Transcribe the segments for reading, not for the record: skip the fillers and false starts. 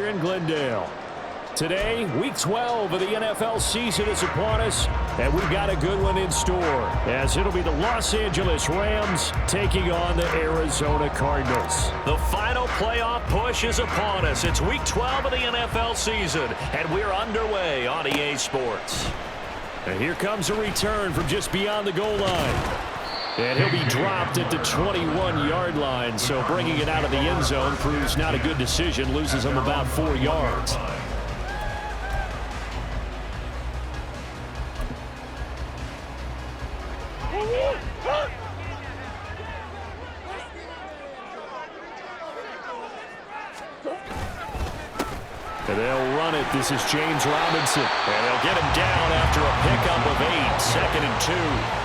here in Glendale. Today, Week 12 of the NFL season is upon us, and we've got a good one in store, as it'll be the Los Angeles Rams taking on the Arizona Cardinals. The final playoff push is upon us. It's Week 12 of the NFL season, and we're underway on EA Sports. And here comes a return from just beyond the goal line. And he'll be dropped at the 21-yard line, so bringing it out of the end zone proves not a good decision, loses him about 4 yards. And they'll run it. This is James Robinson. And they'll get him down after a pickup of 8, 2nd and 2.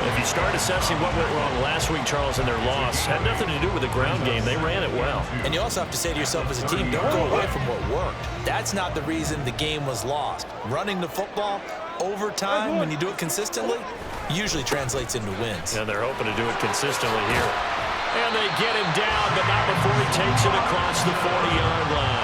If you start assessing what went wrong last week, Charles, in their loss, had nothing to do with the ground game. They ran it well. And you also have to say to yourself as a team, don't go away from what worked. That's not the reason the game was lost. Running the football over time, when you do it consistently, usually translates into wins. And they're hoping to do it consistently here. And they get him down, but not before he takes it across the 40-yard line.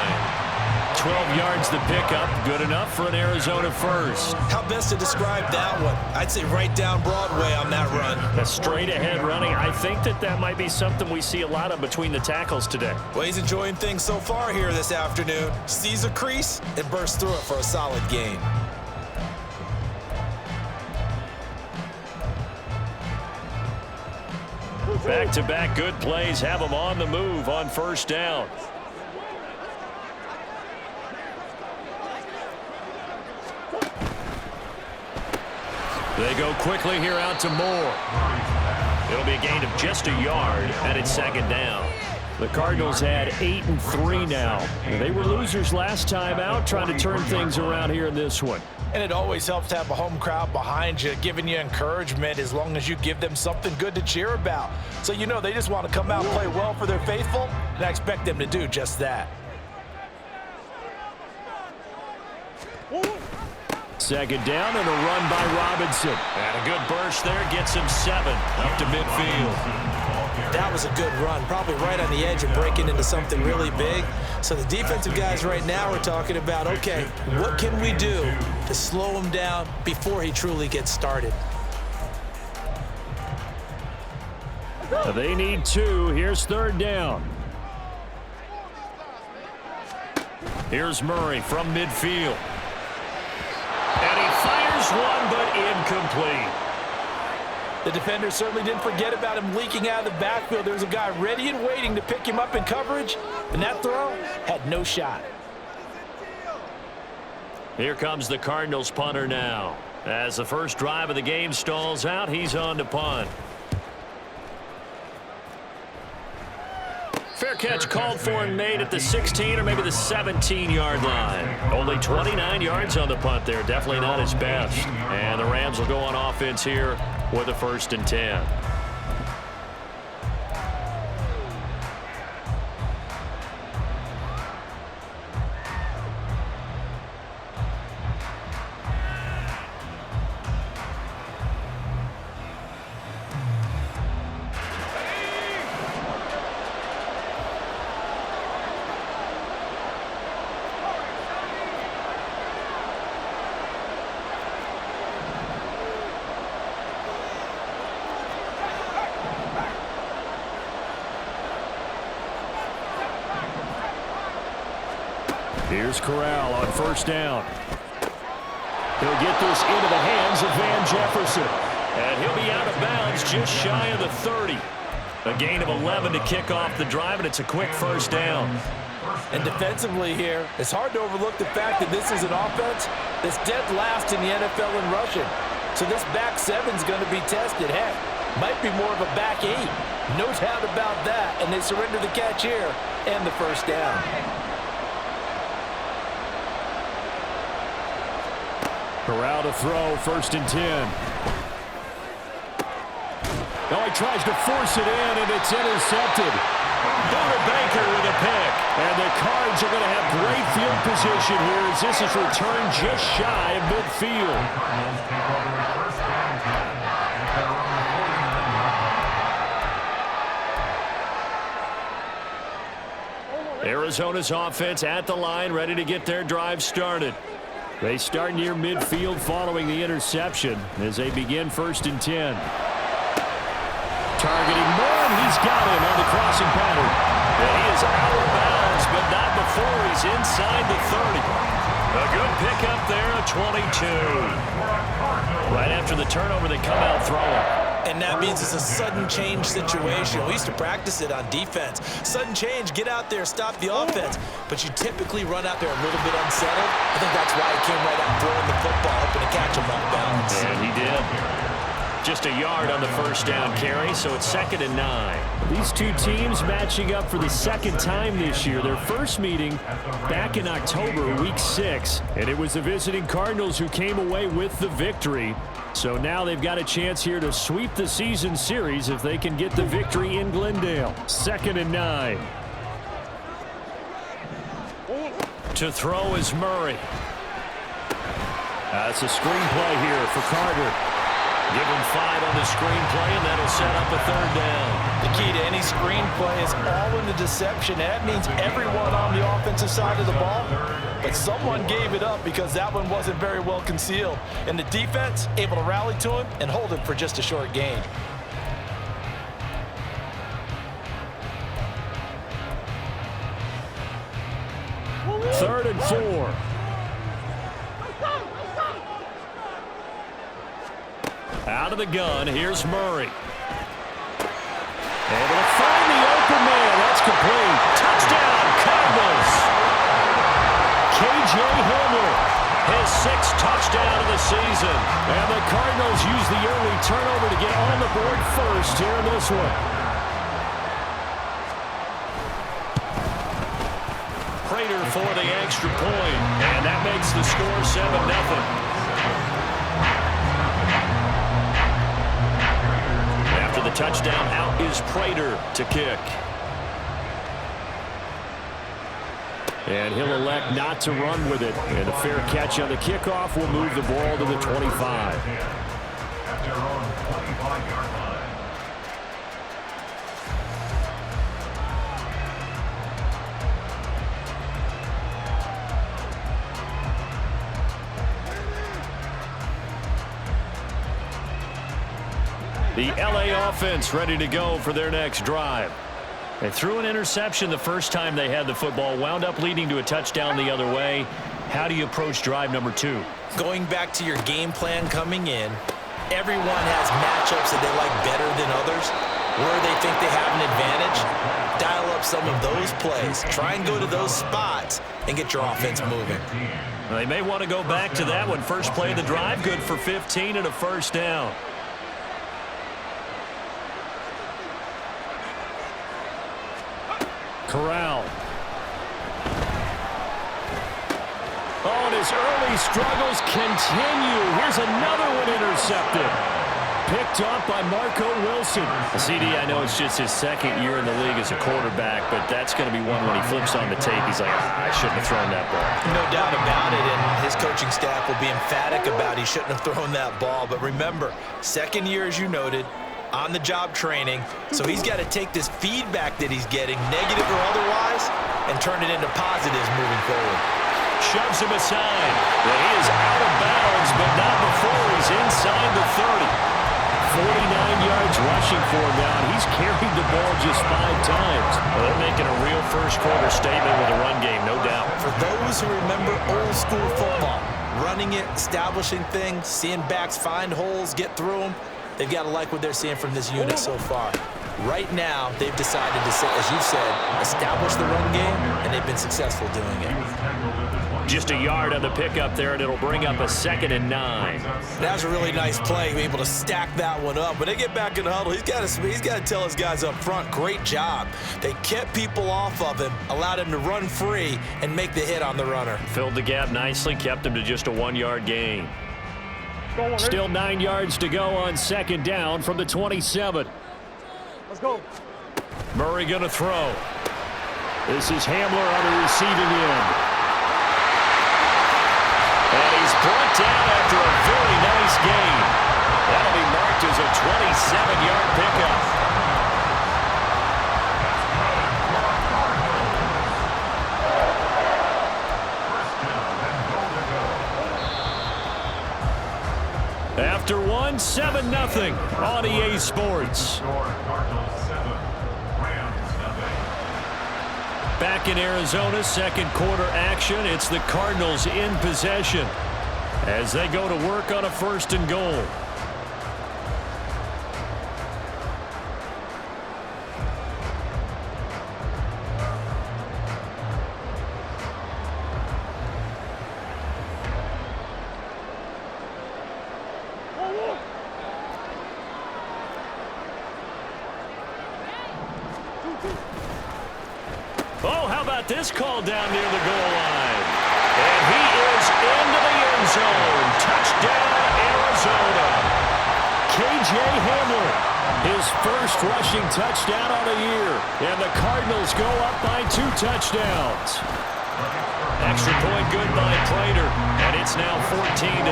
12 yards the pickup, good enough for an Arizona first. How best to describe that one? I'd say right down Broadway on that run. A straight-ahead running. I think that might be something we see a lot of between the tackles today. Well, he's enjoying things so far here this afternoon. Sees a crease and bursts through it for a solid gain. Back-to-back good plays have them on the move on first down. They go quickly here out to Moore. It'll be a gain of just a yard, and it's 2nd down. The Cardinals had 8 and 3 now. They were losers last time out, trying to turn things around here in this one. And it always helps to have a home crowd behind you, giving you encouragement as long as you give them something good to cheer about. So you know they just want to come out and play well for their faithful, and I expect them to do just that. 2nd down and a run by Robinson. And a good burst there gets him 7 up to midfield. That was a good run, probably right on the edge of breaking into something really big. So the defensive guys right now are talking about, okay, what can we do to slow him down before he truly gets started? They need 2. Here's 3rd down. Here's Murray from midfield. And he fires one, but incomplete. The defender certainly didn't forget about him leaking out of the backfield. There's a guy ready and waiting to pick him up in coverage, and that throw had no shot. Here comes the Cardinals punter now. As the first drive of the game stalls out, he's on to punt. Fair catch called for and made at the 16 or maybe the 17-yard line. Only 29 yards on the punt there. Definitely not his best. And the Rams will go on offense here with a 1st and 10. Here's Corral on 1st down. He'll get this into the hands of Van Jefferson. And he'll be out of bounds just shy of the 30. A gain of 11 to kick off the drive, and it's a quick 1st down. And defensively here, it's hard to overlook the fact that this is an offense that's dead last in the NFL in rushing. So this back 7's going to be tested. Heck, might be more of a back 8. No doubt about that. And they surrender the catch here and the 1st down. Corral to throw, 1st and 10. Now he tries to force it in, and it's intercepted. Buda Baker with a pick. And the Cards are going to have great field position here as this is returned just shy of midfield. Arizona's offense at the line, ready to get their drive started. They start near midfield following the interception as they begin 1st and 10. Targeting Moore, and he's got him on the crossing pattern. And he is out of bounds, but not before he's inside the 30. A good pickup there, a 22. Right after the turnover, they come out throwing. And that means it's a sudden change situation. We used to practice it on defense. Sudden change, get out there, stop the offense. But you typically run out there a little bit unsettled. I think that's why he came right out throwing the football, hoping to catch him off balance. And he did. Just a yard on the first down carry, so it's 2nd and 9. These two teams matching up for the second time this year. Their first meeting back in October, week 6. And it was the visiting Cardinals who came away with the victory. So now they've got a chance here to sweep the season series if they can get the victory in Glendale. 2nd and 9. To throw is Murray. That's a screenplay here for Carter. Give him 5 on the screenplay, and that'll set up a 3rd down. The key to any screenplay is all in the deception. That means everyone on the offensive side of the ball, but someone gave it up because that one wasn't very well concealed. And the defense able to rally to him and hold him for just a short gain. Third and 4. Out of the gun, here's Murray. Able to find the open man. That's complete. Touchdown, Cardinals. K.J. Hamler. His 6th touchdown of the season. And the Cardinals use the early turnover to get on the board first here in this one. Prater for the extra point, and that makes the score 7-0. After the touchdown, out is Prater to kick. And he'll elect not to run with it. And a fair catch on the kickoff will move the ball to the 25. The LA offense ready to go for their next drive. They threw an interception the first time they had the football, wound up leading to a touchdown the other way. How do you approach drive number 2? Going back to your game plan coming in, everyone has matchups that they like better than others, where they think they have an advantage. Dial up some of those plays. Try and go to those spots and get your offense moving. They may want to go back to that one. First play of the drive, good for 15 and a 1st down. Corral. Oh, and his early struggles continue. Here's another one intercepted. Picked off by Marco Wilson. CD, I know it's just his 2nd year in the league as a quarterback, but that's going to be one when he flips on the tape. He's like, I shouldn't have thrown that ball. No doubt about it, and his coaching staff will be emphatic about he shouldn't have thrown that ball. But remember, 2nd year, as you noted, on-the-job training, so he's got to take this feedback that he's getting, negative or otherwise, and turn it into positives moving forward. Shoves him aside. And he is out of bounds, but not before he's inside the 30. 49 yards rushing for him now. He's carried the ball just 5 times. Well, they're making a real first-quarter statement with a run game, no doubt. For those who remember old-school football, running it, establishing things, seeing backs find holes, get through them, they've got to like what they're seeing from this unit so far. Right now, they've decided to, as you said, establish the run game, and they've been successful doing it. Just a yard on the pickup there, and it'll bring up a 2nd and 9. That was a really nice play, able to stack that one up. When they get back in the huddle, he's got to tell his guys up front, great job. They kept people off of him, allowed him to run free, and make the hit on the runner. Filled the gap nicely, kept him to just a 1-yard gain. Still 9 yards to go on 2nd down from the 27. Let's go. Murray going to throw. This is Hamler on the receiving end. And he's brought down after a very nice gain. That'll be marked as a 27-yard pickup. after one, 7-0 on EA Sports. Back in Arizona, second quarter action. It's the Cardinals in possession as they go to work on a 1st and goal. Oh, how about this call down near the goal line? And he is into the end zone. Touchdown, Arizona. K.J. Hamler, his first rushing touchdown on the year. And the Cardinals go up by 2 touchdowns. Extra point good by Prater. And it's now 14-0.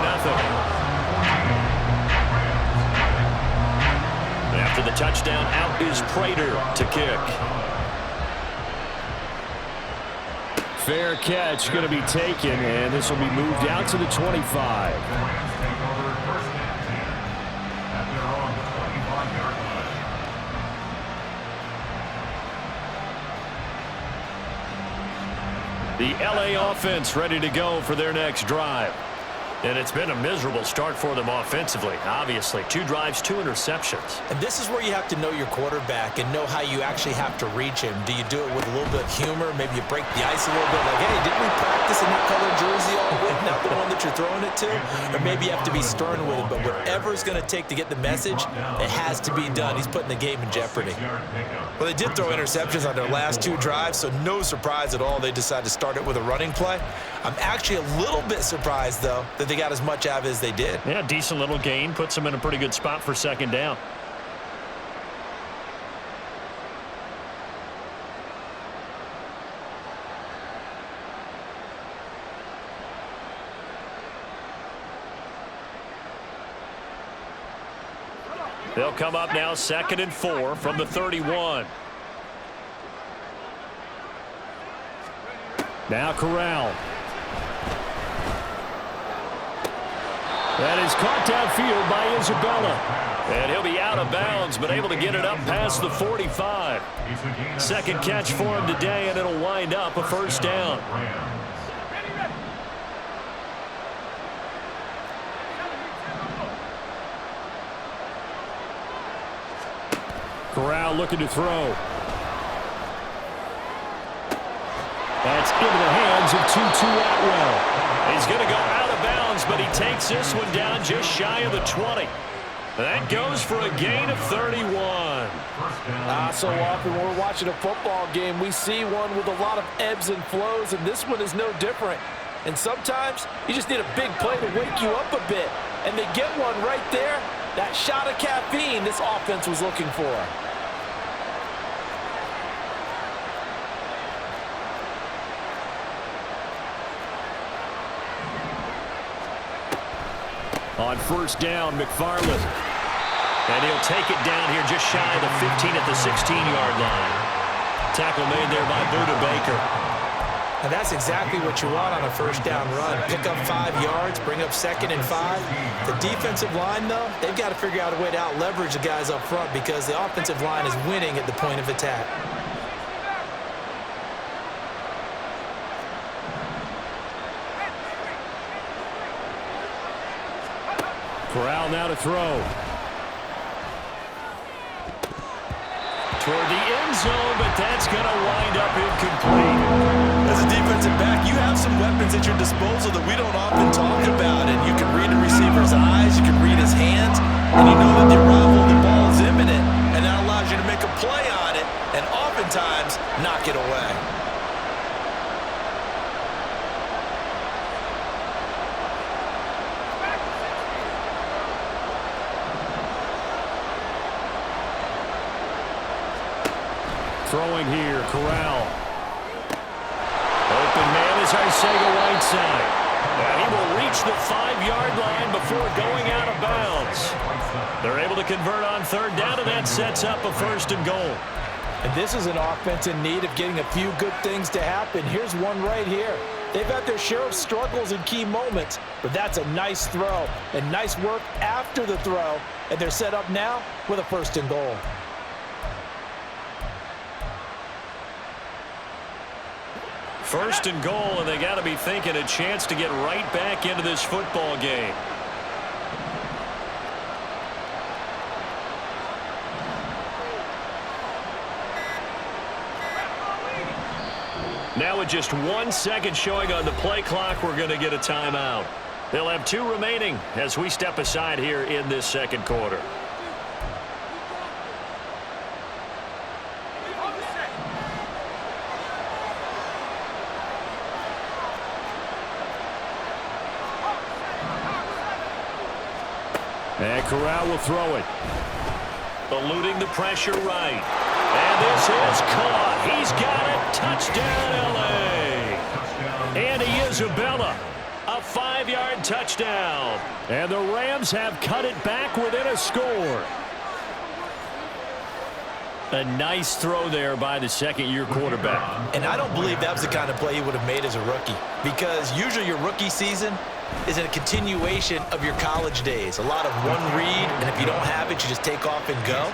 After the touchdown, out is Prater to kick. Fair catch going to be taken, and this will be moved out to the 25. The LA offense ready to go for their next drive. And it's been a miserable start for them offensively. Obviously, 2 drives, 2 interceptions. And this is where you have to know your quarterback and know how you actually have to reach him. Do you do it with a little bit of humor? Maybe you break the ice a little bit, like, hey, didn't we practice in that color jersey all week? Not the one that you're throwing it to? Or maybe you have to be stern with him. But whatever it's going to take to get the message, it has to be done. He's putting the game in jeopardy. Well, they did throw interceptions on their last 2 drives, so no surprise at all they decided to start it with a running play. I'm actually a little bit surprised, though, that they got as much out of it as they did. Yeah, decent little gain. Puts them in a pretty good spot for 2nd down. They'll come up now 2nd and 4 from the 31. Now Corral. That is caught downfield by Isabella. And he'll be out of bounds, but able to get it up past the 45. 2nd catch for him today, and it'll wind up a 1st down. Corral looking to throw. That's into the hands of Tutu Atwell. He's going to go out of bounds, but he takes this one down just shy of the 20. That goes for a gain of 31. So often when we're watching a football game, we see one with a lot of ebbs and flows, and this one is no different. And sometimes you just need a big play to wake you up a bit. And they get one right there. That shot of caffeine this offense was looking for. On 1st down, McFarland. And he'll take it down here just shy of the 15 at the 16-yard line. Tackle made there by Buda Baker. And that's exactly what you want on a 1st down run. Pick up 5 yards, bring up 2nd and 5. The defensive line, though, they've got to figure out a way to out-leverage the guys up front because the offensive line is winning at the point of attack. Corral now to throw. Toward the end zone, but that's going to wind up incomplete. As a defensive back, you have some weapons at your disposal that we don't often talk about. And you can read the receiver's eyes, you can read his hands, and you know that the arrival of the ball is imminent. And that allows you to make a play on it and oftentimes knock it away. Throwing here, Corral. Open man is Arcega-Whiteside. And he will reach the 5-yard line before going out of bounds. They're able to convert on 3rd down, and that sets up a 1st and goal. And this is an offense in need of getting a few good things to happen. Here's one right here. They've had their share of struggles in key moments, but that's a nice throw and nice work after the throw, and they're set up now with a 1st and goal. First and goal, and they got to be thinking a chance to get right back into this football game. Now with just 1 second showing on the play clock, we're going to get a timeout. They'll have 2 remaining as we step aside here in this second quarter. And Corral will throw it. Eluding the pressure right. And this is caught. He's got it. Touchdown, L.A. Andy Isabella. A 5-yard touchdown. And the Rams have cut it back within a score. A nice throw there by the second-year quarterback. And I don't believe that was the kind of play he would have made as a rookie, because usually your rookie season is a continuation of your college days. A lot of one read, and if you don't have it, you just take off and go.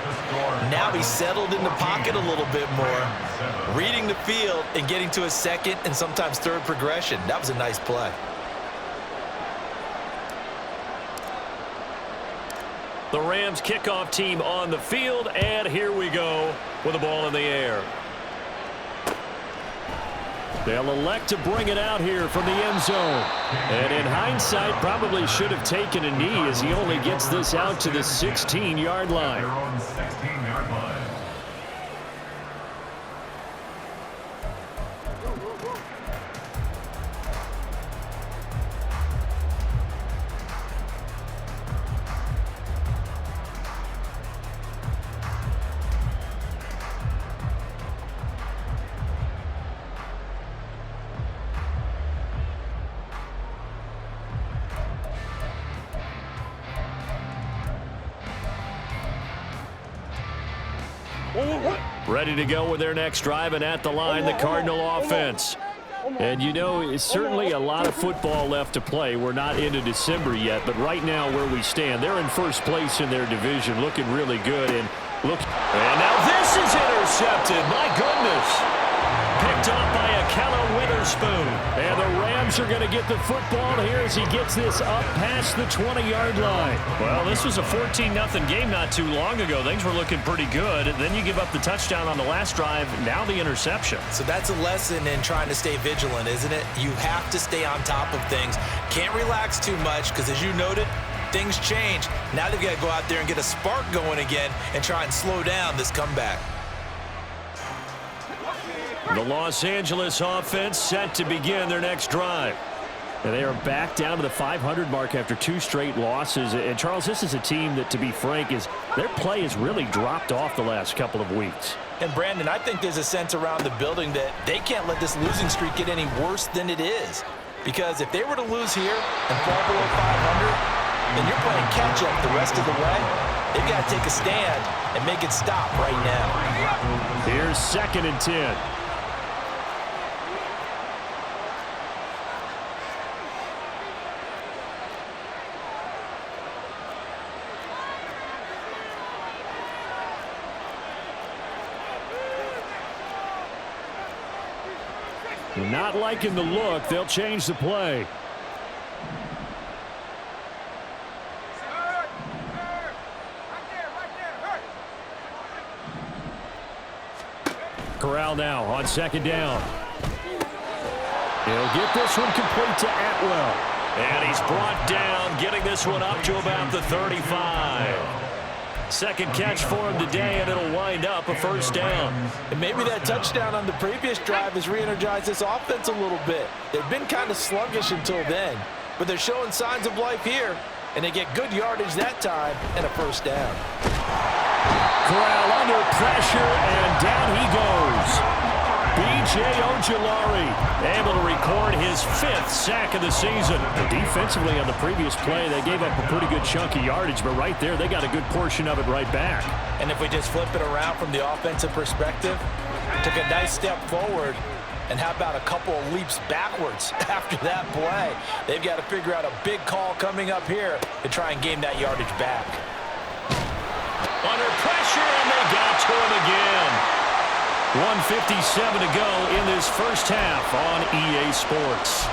Now he's settled in the pocket a little bit more, reading the field and getting to a second and sometimes third progression. That was a nice play. The Rams kickoff team on the field, and here we go with the ball in the air. They'll elect to bring it out here from the end zone. And in hindsight, probably should have taken a knee as he only gets this out to the 16-yard line. Ready to go with their next drive, and at the line, the Cardinal offense. And you know, it's certainly a lot of football left to play. We're not into December yet, but right now where we stand, they're in first place in their division, looking really good. And now this is intercepted. My goodness. Picked off by Akella Witherspoon. And the Rams are going to get the football here as he gets this up past the 20-yard line. Well, this was a 14-0 game not too long ago. Things were looking pretty good. Then you give up the touchdown on the last drive. Now the interception. So that's a lesson in trying to stay vigilant, isn't it? You have to stay on top of things. Can't relax too much because, as you noted, things change. Now they've got to go out there and get a spark going again and try and slow down this comeback. The Los Angeles offense set to begin their next drive. And they are back down to the 500 mark after 2 straight losses. And, Charles, this is a team that, to be frank, their play has really dropped off the last couple of weeks. And, Brandon, I think there's a sense around the building that they can't let this losing streak get any worse than it is. Because if they were to lose here and fall below 500, then you're playing catch-up the rest of the way. They've got to take a stand and make it stop right now. Here's 2nd and 10. Not liking the look. They'll change the play. Corral now on 2nd down. He'll get this one complete to Atwell. And he's brought down, getting this one up to about the 35. Second catch for him today, and it'll wind up a 1st down. And maybe that touchdown on the previous drive has re-energized this offense a little bit. They've been kind of sluggish until then, but they're showing signs of life here, and they get good yardage that time and a 1st down. Corral under pressure, and down he goes. B.J. Ojulari able to record his 5th sack of the season. Defensively on the previous play, they gave up a pretty good chunk of yardage, but right there, they got a good portion of it right back. And if we just flip it around from the offensive perspective, took a nice step forward, And how about a couple of leaps backwards after that play? They've got to figure out a big call coming up here to try and gain that yardage back. Under pressure, and they got to him again. 1:57 to go in this first half on EA Sports.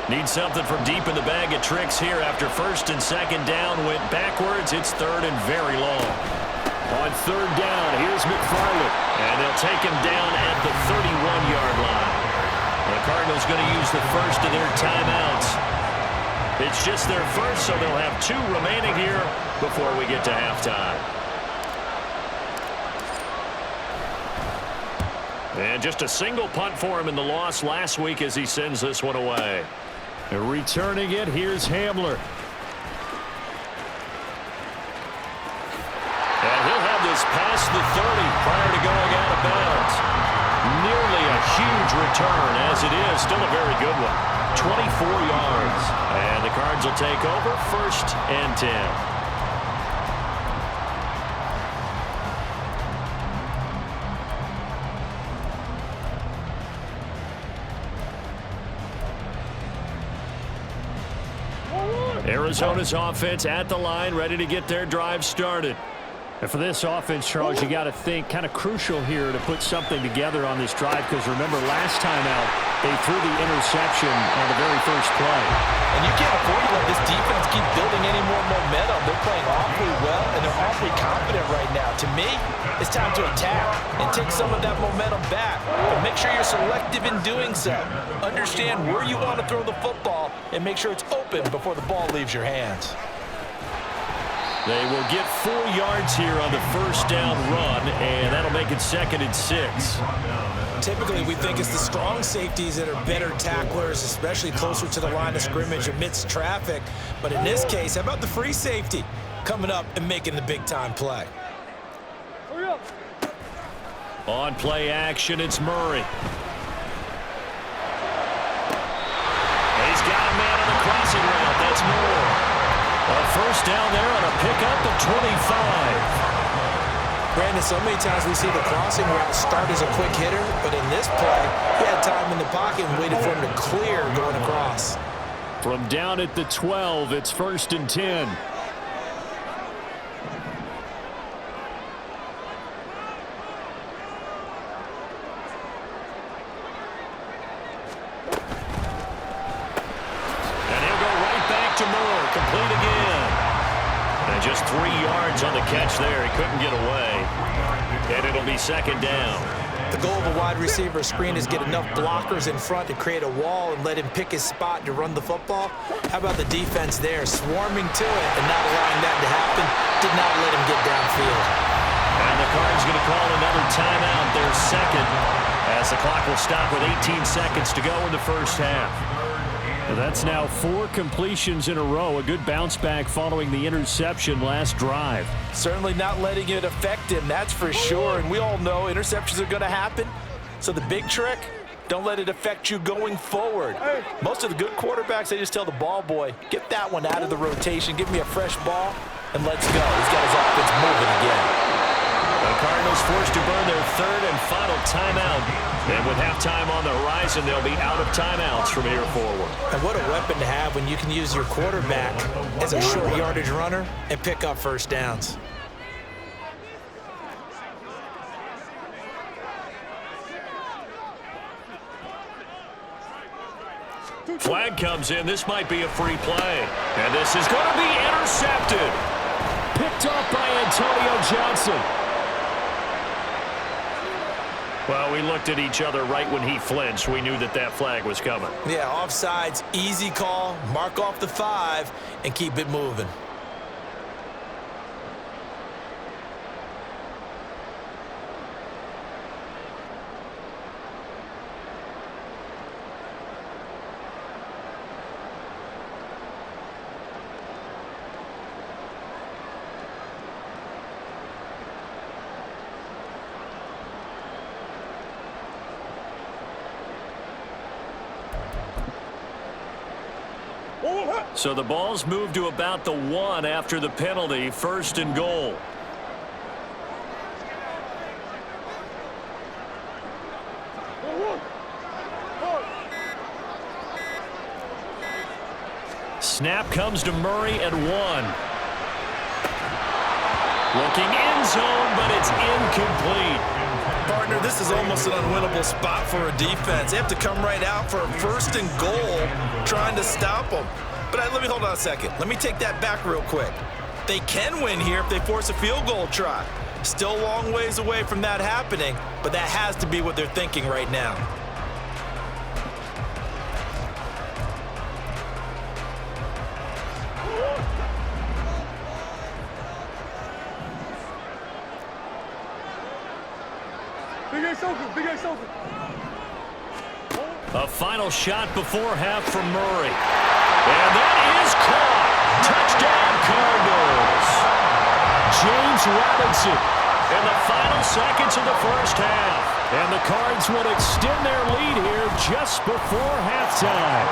Need something from deep in the bag of tricks here after first and second down went backwards. It's third and very long. On third down, here's McFarland. And they'll take him down at the 31-yard line. The Cardinals going to use the first of their timeouts. It's just their first, so they'll have 2 remaining here before we get to halftime. And just a single punt for him in the loss last week as he sends this one away. And returning it, here's Hamler. And he'll have this past the 30 prior to going out of bounds. Nearly a huge return as it is. Still a very good one. 24 yards. And the Cards will take over first and 10. Arizona's offense at the line, ready to get their drive started. And for this offense, Charles, you got to think kind of crucial here to put something together on this drive, because remember last time out, they threw the interception on the very first play. And you can't afford to let this defense keep building any more momentum. They're playing awfully well, and they're awfully confident right now. To me, it's time to attack and take some of that momentum back. But make sure you're selective in doing so. Understand where you want to throw the football and make sure it's open before the ball leaves your hands. They will get 4 yards here on the first down run, and that'll make it 2nd and 6. Typically, we think it's the strong safeties that are better tacklers, especially closer to the line of scrimmage amidst traffic. But in this case, how about the free safety coming up and making the big-time play? On play action, it's Murray. He's got a man on the crossing route. That's Moore. A first down there on a pickup at 25. Brandon, so many times we see the crossing route start as a quick hitter, but in this play, he had time in the pocket and waited for him to clear going across. From down at the 12, it's 1st and 10. Complete again. And just 3 yards on the catch there. He couldn't get away. And it'll be 2nd down. The goal of a wide receiver screen is get enough blockers in front to create a wall and let him pick his spot to run the football. How about the defense there, swarming to it and not allowing that to happen? Did not let him get downfield. And the Cards going to call another timeout, their 2nd, as the clock will stop with 18 seconds to go in the first half. That's now 4 completions in a row. A good bounce back following the interception last drive. Certainly not letting it affect him, that's for sure. And we all know interceptions are going to happen. So the big trick, don't let it affect you going forward. Most of the good quarterbacks, they just tell the ball boy, get that one out of the rotation, give me a fresh ball, and let's go. He's got his offense moving again. The Cardinals forced to burn their 3rd and final timeout. And with halftime on the horizon, they'll be out of timeouts from here forward. And what a weapon to have when you can use your quarterback as a short yardage runner and pick up first downs. Flag comes in. This might be a free play. And this is going to be intercepted. Picked up by Antonio Johnson. Well, we looked at each other right when he flinched. We knew that that flag was coming. Yeah, offsides, easy call, mark off the 5, and keep it moving. So the ball's moved to about the 1 after the penalty, 1st and goal. Snap comes to Murray at 1. Looking end zone, but it's incomplete. Partner, this is almost an unwinnable spot for a defense. They have to come right out for a 1st and goal, trying to stop them. But let me hold on a second. Let me take that back real quick. They can win here if they force a field goal try. Still a long ways away from that happening, but that has to be what they're thinking right now. A final shot before half from Murray. And that is caught. Touchdown, Cardinals. James Robinson in the final seconds of the first half. And the Cards would extend their lead here just before halftime.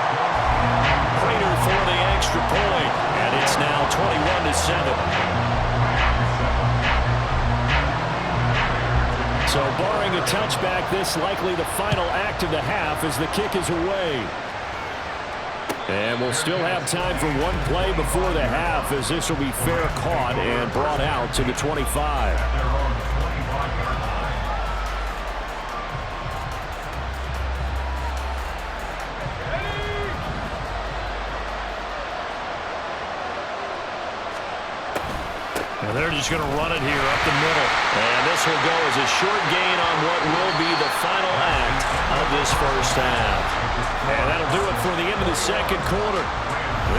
Prater for the extra point. And it's now 21-7. So barring a touchback, this likely the final act of the half as the kick is away. And we'll still have time for one play before the half as this will be fair caught and brought out to the 25. And they're just going to run it here up the middle. And this will go as a short gain on what will be the final act of this first half. And that'll do it for the end of the second quarter.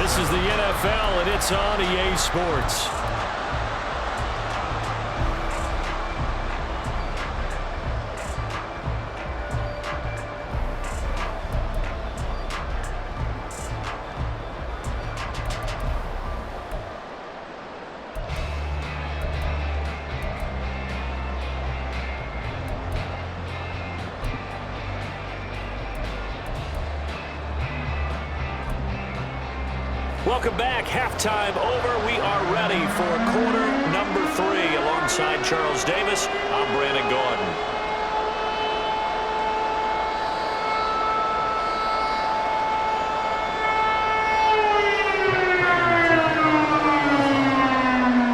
This is the NFL, and it's on EA Sports. Welcome back. Halftime over. We are ready for quarter number 3. Alongside Charles Davis, I'm Brandon Gordon.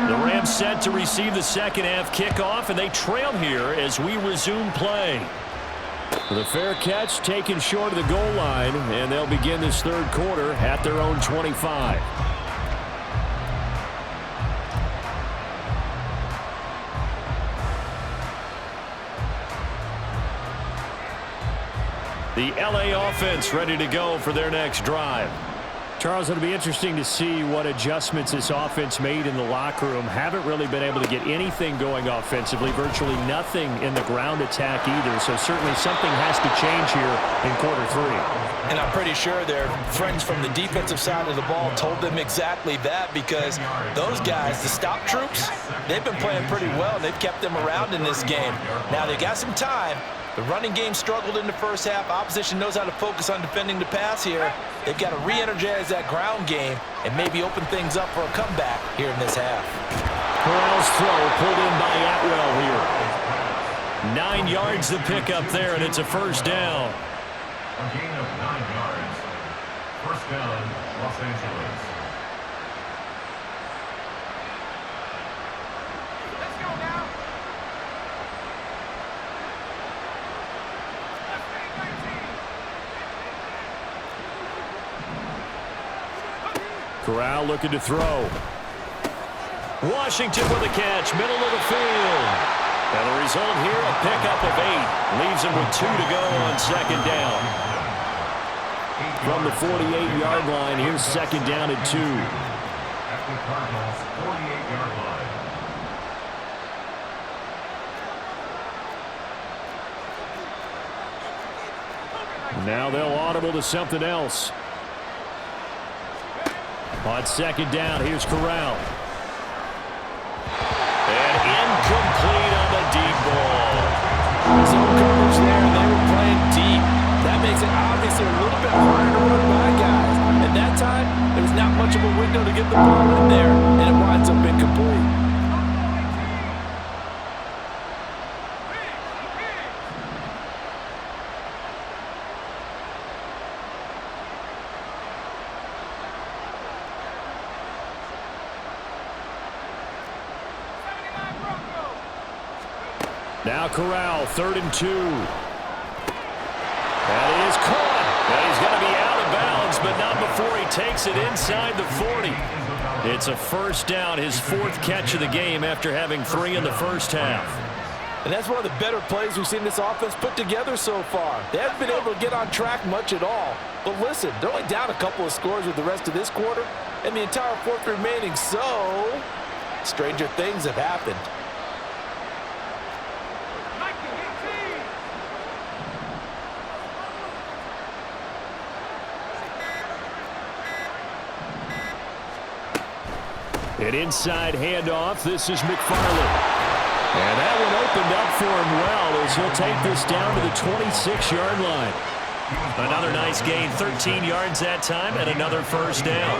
The Rams set to receive the second half kickoff, and they trail here as we resume play. The fair catch taken short of the goal line, and they'll begin this third quarter at their own 25. The LA offense ready to go for their next drive. Charles, it'll be interesting to see what adjustments this offense made in the locker room. Haven't really been able to get anything going offensively, virtually nothing in the ground attack either. So certainly something has to change here in quarter 3. And I'm pretty sure their friends from the defensive side of the ball told them exactly that, because those guys, the stop troops, they've been playing pretty well. They've kept them around in this game. Now they got some time. The running game struggled in the first half. Opposition knows how to focus on defending the pass here. They've got to re-energize that ground game and maybe open things up for a comeback here in this half. Corral's throw pulled in by Atwell here. 9 yards to pick up there, and it's a first down. A gain of 9 yards. First down, Los Angeles. Corral looking to throw. Washington with a catch, middle of the field. And the result here, a pickup of 8. Leaves him with 2 to go on second down. From the 48-yard line, here's second down and 2. At the Cardinals' 48-yard line. Now they'll audible to something else. On second down, here's Corral. And incomplete on the deep ball. Zone coverage there, and they were playing deep. That makes it obviously a little bit harder to run by guys. At that time, it was Just not much of a window to get the ball in there, and it winds up incomplete. Now Corral, 3rd and 2. That is caught. And he's going to be out of bounds, but not before he takes it inside the 40. It's a first down, his 4th catch of the game after having 3 in the first half. And that's one of the better plays we've seen this offense put together so far. They haven't been able to get on track much at all. But listen, they're only down a couple of scores with the rest of this quarter and the entire 4th remaining. So, stranger things have happened. An inside handoff. This is McFarland. And that one opened up for him well as he'll take this down to the 26-yard line. Another nice gain, 13 yards that time, and another first down.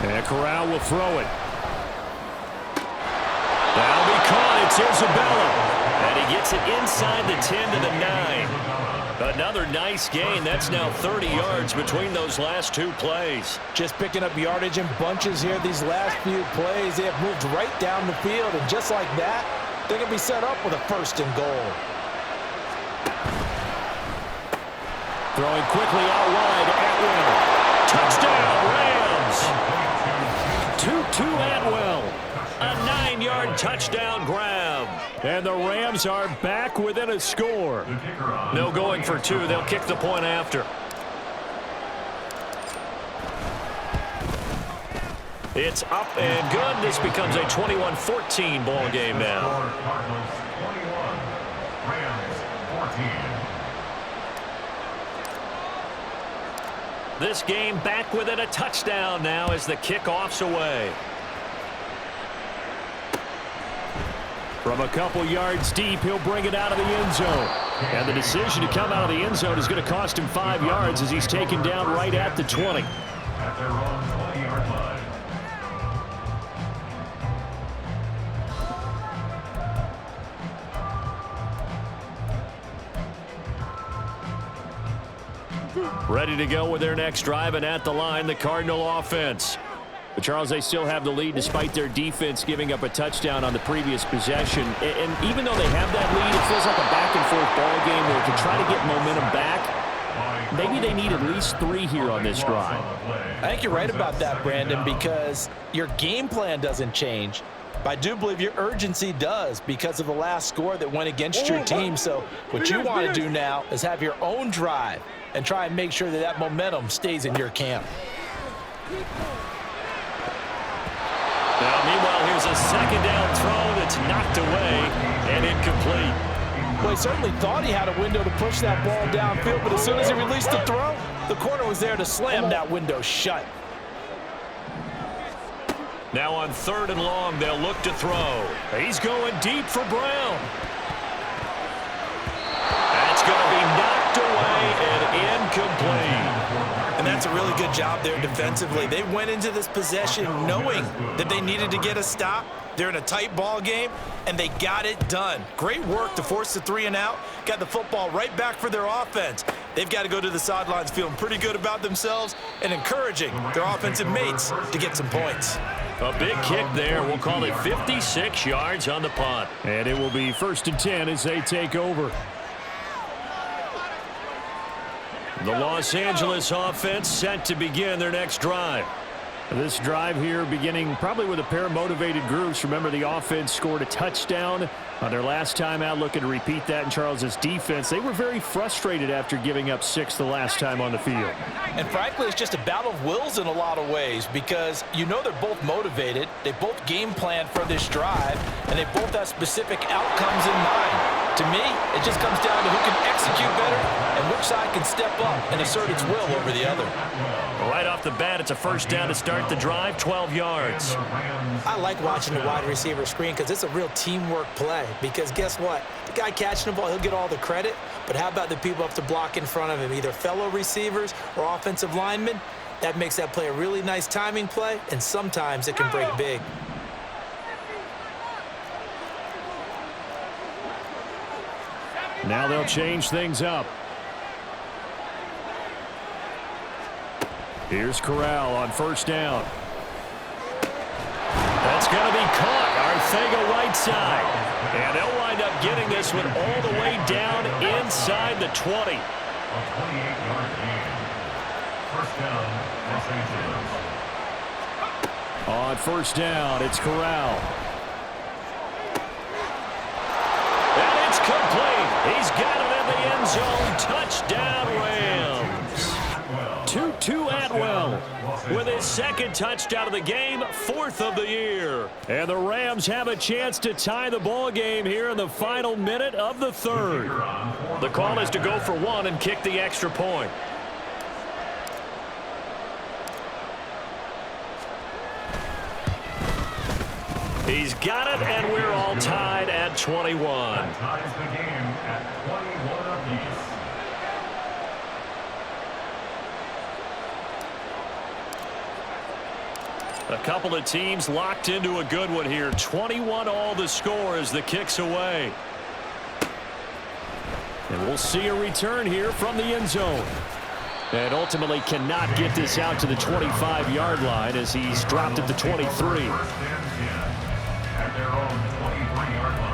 And Corral will throw it. That'll be caught. It's Isabella. And he gets it inside the 10 to the 9. Another nice gain. That's now 30 yards between those last 2 plays. Just picking up yardage in bunches here these last few plays. They have moved right down the field, and just like that, they're going to be set up with a 1st and goal. Throwing quickly out wide. Atwell. Touchdown, Rams. 2-2 Atwell. A 9-yard touchdown grab. And the Rams are back within a score. No going for 2. They'll kick the point after. It's up and good. This becomes a 21-14 ball game now. This game back within a touchdown now as the kickoff's away. From a couple yards deep, he'll bring it out of the end zone. And the decision to come out of the end zone is going to cost him 5 yards as he's taken down right at the 20. At their own 20-yard line. Ready to go with their next drive, and at the line, the Cardinal offense. But Charles, they still have the lead despite their defense giving up a touchdown on the previous possession. And even though they have that lead, it feels like a back-and-forth ball game where to try to get momentum back, maybe they need at least 3 here on this drive. I think you're right about that, Brandon, because your game plan doesn't change. But I do believe your urgency does because of the last score that went against your team. So what you want to do now is have your own drive and try and make sure that that momentum stays in your camp. Now, meanwhile, here's a 2nd down throw that's knocked away and incomplete. Well, he certainly thought he had a window to push that ball downfield, but as soon as he released the throw, the corner was there to slam that window shut. Now on 3rd and long, they'll look to throw. He's going deep for Brown. That's going to be knocked away and incomplete. And that's a really good job there defensively. They went into this possession knowing that they needed to get a stop. They're in a tight ball game, and they got it done. Great work to force the 3 and out. Got the football right back for their offense. They've got to go to the sidelines feeling pretty good about themselves and encouraging their offensive mates to get some points. A big kick there. We'll call it 56 yards on the punt. And it will be 1st and 10 as they take over. The Los Angeles offense set to begin their next drive. This drive here beginning probably with a pair of motivated groups. Remember, the offense scored a touchdown on their last time out, looking to repeat that in Charles's defense. They were very frustrated after giving up 6 the last time on the field. And frankly, it's just a battle of wills in a lot of ways because you know they're both motivated. They both game plan for this drive, and they both have specific outcomes in mind. To me, it just comes down to who can execute better and which side can step up and assert its will over the other. Right off the bat, it's a first down to start the drive, 12 yards. I like watching the wide receiver screen because it's a real teamwork play. Because guess what? The guy catching the ball, he'll get all the credit. But how about the people up to block in front of him, either fellow receivers or offensive linemen? That makes that play a really nice timing play, and sometimes it can break big. Now they'll change things up. Here's Corral on first down. That's going to be caught. Arcega-Whiteside. And they'll wind up getting this one all the way down inside the 20. A 28-yard gain. First down, Los Angeles. On first down, it's Corral. And it's complete. He's got it in the end zone. Touchdown, Rams. 2-2 Atwell With his second touchdown of the game, 4th of the year. And the Rams have a chance to tie the ball game here in the final minute of the third. The call is to go for one and kick the extra point. He's got it, and we're all tied at 21. Ties the game at 21 apiece. A couple of teams locked into a good one here. 21 all the score as the kick's away. And we'll see a return here from the end zone. And ultimately cannot get this out to the 25-yard line as he's dropped at the 23. First and 10 at their own 23-yard line.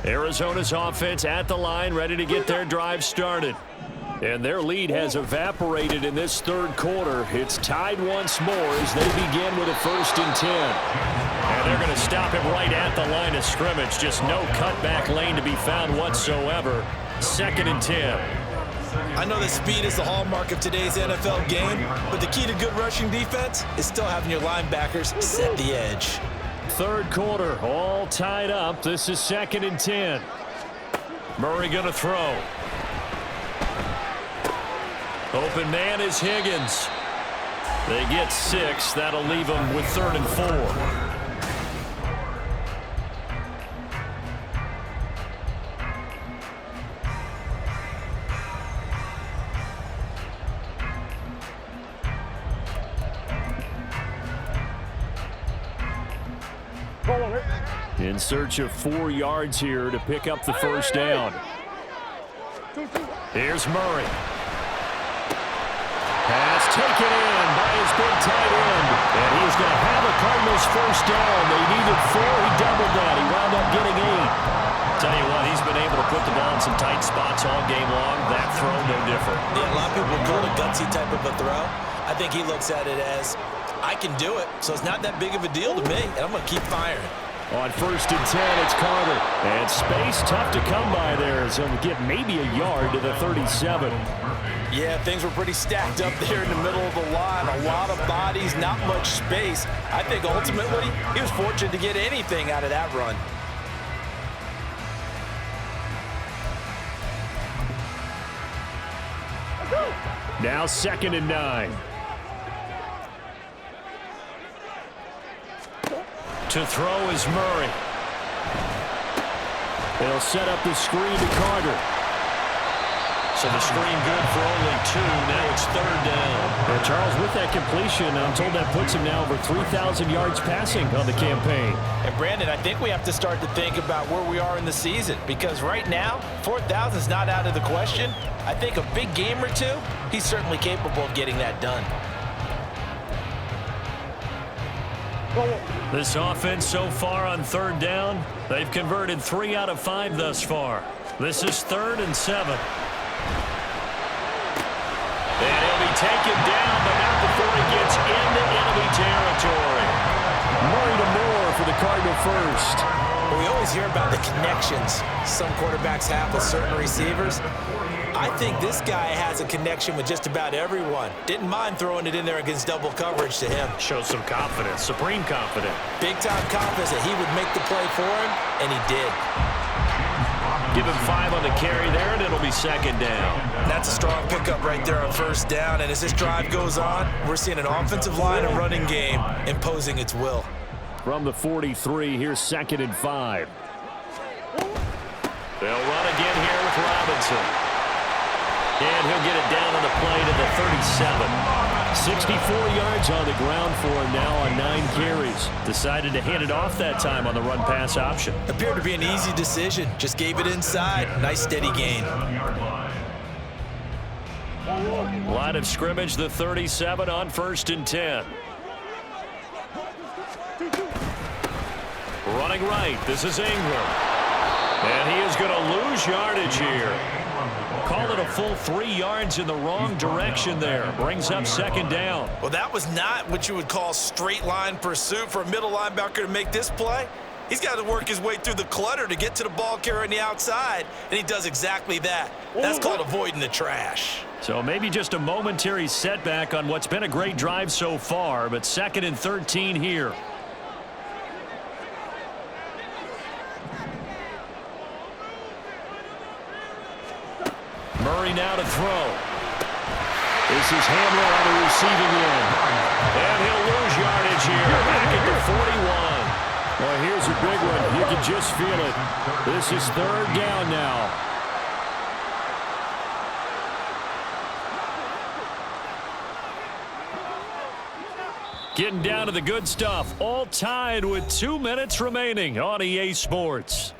Arizona's offense at the line, ready to get their drive started. And their lead has evaporated in this third quarter. It's tied once more as they begin with a 1st and 10. And they're going to stop him right at the line of scrimmage. Just no cutback lane to be found whatsoever. 2nd and 10. I know that speed is the hallmark of today's NFL game, but the key to good rushing defense is still having your linebackers set the edge. Third quarter, all tied up. This is 2nd and 10. Murray going to throw. Open man is Higgins. They get 6. That'll leave them with 3rd and 4. In search of 4 yards here to pick up the first down. Here's Murray. Pass taken in by his big tight end. And he's going to have a Cardinals first down. They needed 4. He doubled that. He wound up getting 8. Tell you what, he's been able to put the ball in some tight spots all game long. That throw, no different. Yeah, a lot of people would call it a gutsy type of a throw. I think he looks at it as, I can do it, so it's not that big of a deal to me, and I'm going to keep firing. On 1st and 10, it's Carter. And space tough to come by there. So he'll get maybe a yard to the 37. Yeah, things were pretty stacked up there in the middle of the line. A lot of bodies, not much space. I think ultimately he was fortunate to get anything out of that run. Now 2nd and 9. To throw is Murray. They'll set up the screen to Carter. So the screen good for only 2. Now it's 3rd down. And Charles, with that completion, I'm told that puts him now over 3,000 yards passing on the campaign. And Brandon, I think we have to start to think about where we are in the season, because right now, 4,000 is not out of the question. I think a big game or 2, he's certainly capable of getting that done. This offense so far on third down, they've converted 3 out of 5 thus far. This is 3rd and 7. And he'll be taken down, but not before he gets into enemy territory. Murray to Moore for the Cardinal first. Well, we always hear about the connections some quarterbacks have with certain receivers. I think this guy has a connection with just about everyone. Didn't mind throwing it in there against double coverage to him. Shows some confidence, supreme confidence. Big-time confidence that he would make the play for him, and he did. Give him 5 on the carry there, and it'll be 2nd down. That's a strong pickup right there on first down, and as this drive goes on, we're seeing an offensive line and running game imposing its will. From the 43, here's 2nd and 5. They'll run again here with Robinson. And he'll get it down on the play to the 37. 64 yards on the ground for him now on 9 carries. Decided to hand it off that time on the run-pass option. Appeared to be an easy decision. Just gave it inside. Nice steady gain. Line of scrimmage, the 37 on 1st and 10. Running right, this is Ingram. And he is going to lose yardage here. Call it a full 3 yards in the wrong direction there. Brings up 2nd down. Well, that was not what you would call straight line pursuit for a middle linebacker to make this play. He's got to work his way through the clutter to get to the ball carrier on the outside, and he does exactly that. That's called avoiding the trash. So maybe just a momentary setback on what's been a great drive so far, but 2nd and 13 here. Murray now to throw. This is Hamler on the receiving end. And he'll lose yardage here. Back at the 41. Well, here's a big one. You can just feel it. This is 3rd down now. Getting down to the good stuff. All tied with 2 minutes remaining on EA Sports.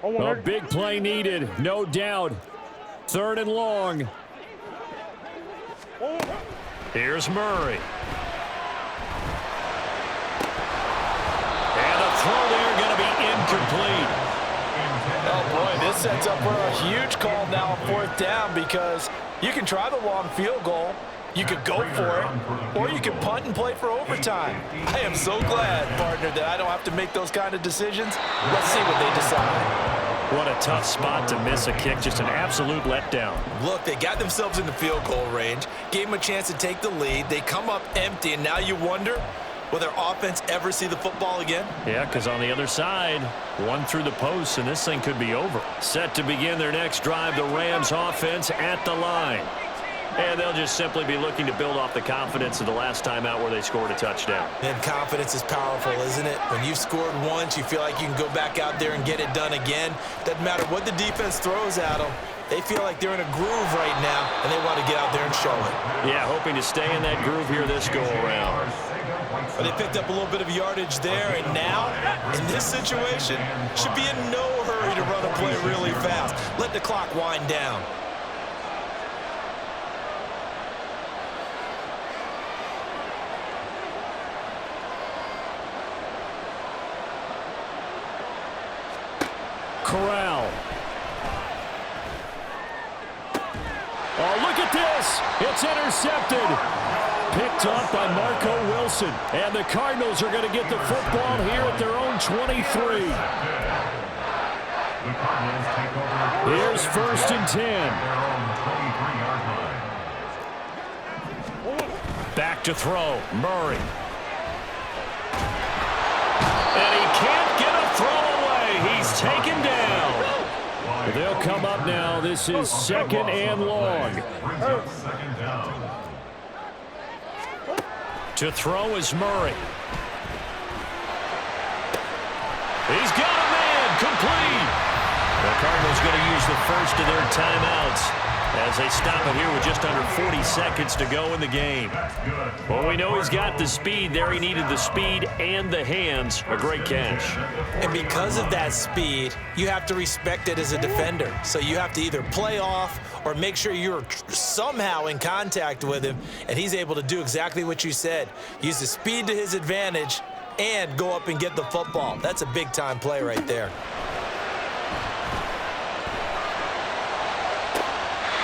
A big play needed, no doubt. 3rd and long. Here's Murray. And a throw there going to be incomplete. Oh, boy, this sets up for a huge call now on 4th down because you can try the long field goal. You could go for it, or you can punt and play for overtime. I am so glad, partner, that I don't have to make those kind of decisions. Let's see what they decide. What a tough spot to miss a kick. Just an absolute letdown. Look, they got themselves in the field goal range, gave them a chance to take the lead. They come up empty, and now you wonder, will their offense ever see the football again? Yeah, because on the other side, one through the post, and this thing could be over. Set to begin their next drive, the Rams offense at the line. And they'll just simply be looking to build off the confidence of the last time out where they scored a touchdown. And confidence is powerful, isn't it? When you've scored once, you feel like you can go back out there and get it done again. Doesn't matter what the defense throws at them. They feel like they're in a groove right now, and they want to get out there and show it. Yeah, hoping to stay in that groove here this go-around. But they picked up a little bit of yardage there, and now, in this situation, should be in no hurry to run a play really fast. Let the clock wind down. Corral. Oh, look at this. It's intercepted. Picked up by Marco Wilson. And the Cardinals are going to get the football here at their own 23. Here's 1st and 10. Back to throw. Murray. And he can't get a throw away. He's taken down. They'll come up now. This is 2nd and long. To throw is Murray. He's got a man. Complete. The Cardinals going to use the first of their timeouts. as they stop it here with just under 40 seconds to go in the game. Well, we know he's got the speed there. He needed the speed and the hands. A great catch. And because of that speed, you have to respect it as a defender. So you have to either play off or make sure you're somehow in contact with him, and he's able to do exactly what you said. Use the speed to his advantage and go up and get the football. That's a big-time play right there.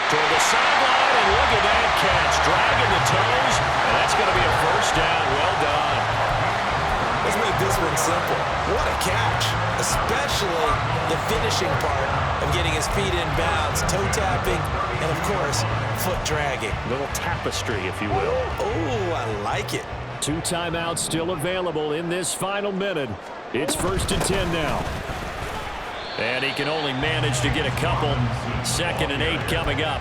Toward the sideline, and look at that catch. Dragging the toes, and that's going to be a first down. Well done. Let's make this one simple. What a catch, especially the finishing part of getting his feet in bounds, toe tapping, and, of course, foot dragging. A little tapestry, if you will. Oh, I like it. 2 timeouts still available in this final minute. It's 1st and 10 now. And he can only manage to get a couple. 2nd and 8 coming up.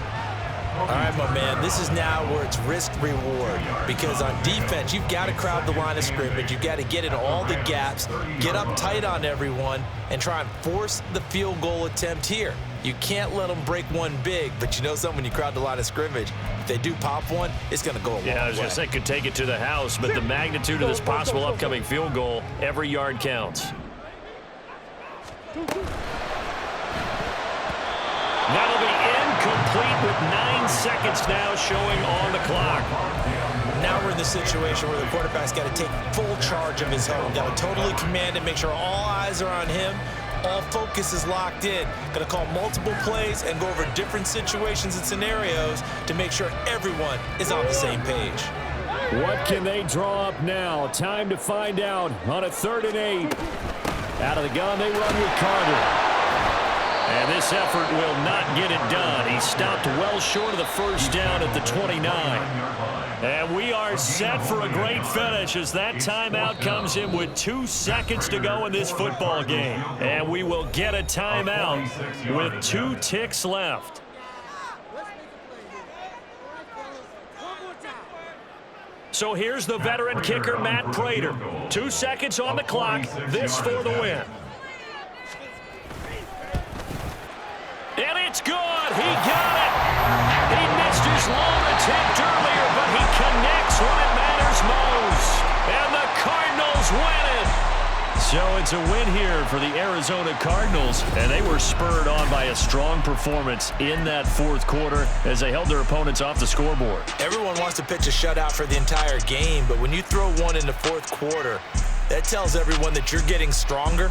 All right, my man, this is now where it's risk-reward, because on defense, you've got to crowd the line of scrimmage. You've got to get in all the gaps, get up tight on everyone, and try and force the field goal attempt here. You can't let them break one big, but you know something, when you crowd the line of scrimmage, if they do pop one, it's going to go a long way. Yeah, I was going to say could take it to the house, but the magnitude of this possible upcoming field goal, every yard counts. That'll be incomplete with 9 seconds now showing on the clock. Now we're in the situation where the quarterback's got to take full charge of his home. Got to totally command it, make sure all eyes are on him. All focus is locked in. Going to call multiple plays and go over different situations and scenarios to make sure everyone is on the same page. What can they draw up now? Time to find out on a 3rd and 8. Out of the gun, they run with Carter. And this effort will not get it done. He stopped well short of the first down at the 29. And we are set for a great finish as that timeout comes in with 2 seconds to go in this football game. And we will get a timeout with 2 ticks left. So here's the veteran kicker, Matt Prater. 2 seconds on the clock. This for the win. And it's good. He got it. He missed his long attempt earlier, but he connects when it matters most. And the Cardinals win it. So it's a win here for the Arizona Cardinals, and they were spurred on by a strong performance in that 4th quarter as they held their opponents off the scoreboard. Everyone wants to pitch a shutout for the entire game, but when you throw one in the 4th quarter, that tells everyone that you're getting stronger